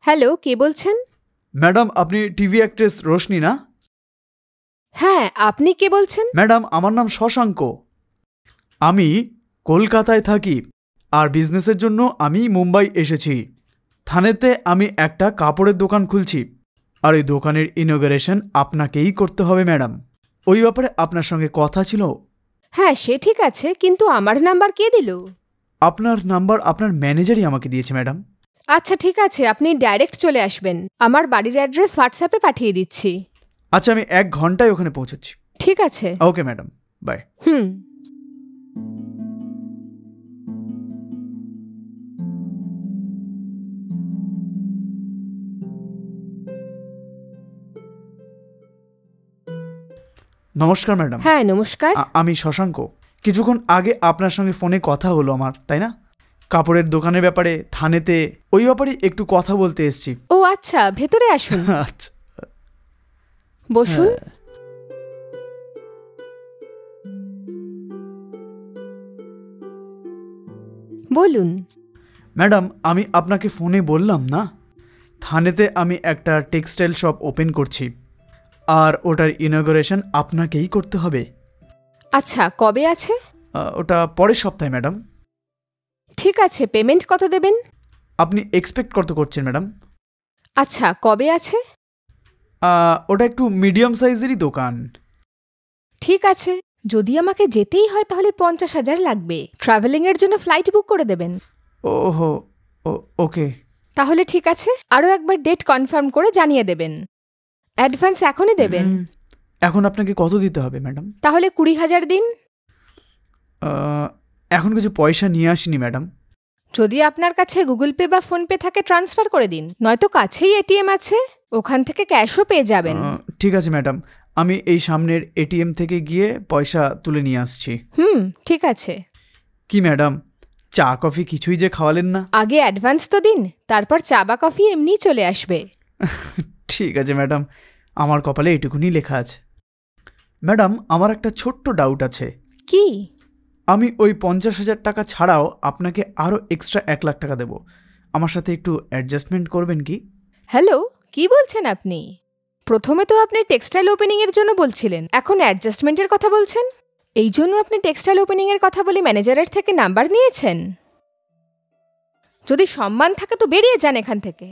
Hello, কে বলছেন? Madam, আপনি TV actress Roshni না? হ্যাঁ, আপনি কে বলছেন? ম্যাডাম, আমার নাম শশাঙ্ক। আমি কলকাতায় থাকি, আর বিজনেসের জন্য আমি মুম্বাই এসেছি। থানেতে আমি একটা কাপড়ের দোকান খুলছি, আর এই দোকানের ইনঅগারেশন আপনাকেই করতে হবে ম্যাডাম। ওই ব্যাপারে আপনার সঙ্গে কথা ছিল। হ্যাঁ, সে ঠিক আছে, কিন্তু আমার নাম্বার কে দিল? আপনার নাম্বার আপনার ম্যানেজারই আমাকে দিয়েছে ম্যাডাম। আচ্ছা ঠিক আছে, আপনি ডাইরেক্ট চলে আসবেন। আমার বাড়ির অ্যাড্রেস হোয়াটসঅ্যাপে পাঠিয়ে দিচ্ছি। আচ্ছা, আমি 1 ঘন্টায় ওখানে পৌঁছচ্ছি। ঠিক আছে। Okay madam, bye. নমস্কার ম্যাডাম। হ্যাঁ নমস্কার। আমি শশাঙ্ক। কিছুক্ষণ আগে আপনার সঙ্গে ফোনে কথা হলো আমার, তাই না? কাপড়ের দোকানের ব্যাপারে, থানেতে, ওই ব্যাপারে একটু কথা বলতে এসেছি। ও আচ্ছা, ভেতরে আসুন। আচ্ছা, বসুন। বলুন। ম্যাডাম, আমি আপনাকে ফোনে বললাম না, থানেতে আমি একটা টেক্সটাইল শপ ওপেন করছি, আর ওটার ইনঅগারেশন আপনাকেই করতে হবে। আচ্ছা, কবে আছে? ওটা পরের সপ্তাহে ম্যাডাম। ঠিক আছে, পেমেন্ট কত দেবেন? আপনি এক্সপেক্ট কত করছেন ম্যাডাম? আচ্ছা, কবে আছে? ওটা একটু মিডিয়াম সাইজেরই দোকান। ঠিক আছে, যদি আমাকে যেতেই হয় তাহলে 50,000 লাগবে। ট্রাভেলিংয়ের জন্য ফ্লাইট বুক করে দেবেন। ওহো, ওকে। তাহলে ঠিক আছে, আরও একবার ডেট কনফার্ম করে জানিয়ে দেবেন। অ্যাডভান্স এখনই দেবেন। এখন আপনাকে কত দিতে হবে ম্যাডাম? তাহলে 20,000 দিন। এখন কিছু পয়সা নিয়ে আসিনি ম্যাডাম। যদি আপনার কাছে গুগল পে বা ফোনপে থাকে ট্রান্সফার করে দিন, নয়তো কাছেই এটিএম আছে, ওখান থেকে ক্যাশও পেয়ে যাবেন। ঠিক আছে ম্যাডাম, আমি এই সামনের এটিএম থেকে গিয়ে পয়সা তুলে নিয়ে আসছি। ঠিক আছে। কি ম্যাডাম, চা কফি কিছুই যে খাওয়ালেন না? আগে অ্যাডভান্স তো দিন, তারপর চা বা কফি এমনিই চলে আসবে। ঠিক আছে ম্যাডাম, আমার কপালে এটুকুনি লেখা আছে। ম্যাডাম, আমার একটা ছোট্ট ডাউট আছে। কি? আমি ওই 50,000 টাকা ছাড়াও আপনাকে আরও এক্সট্রা 1 লাখ টাকা দেবো। আমার সাথে একটু অ্যাডজাস্টমেন্ট করবেন কি? হ্যালো, কি বলছেন আপনি? প্রথমে তো আপনি টেক্সটাইল ওপেনিংয়ের জন্য বলছিলেন, এখন অ্যাডজাস্টমেন্টের কথা বলছেন? এই জন্য আপনি টেক্সটাইল ওপেনিংয়ের কথা বলে ম্যানেজারের থেকে নাম্বার নিয়েছেন? যদি সম্মান থাকে তো বেরিয়ে যান এখান থেকে।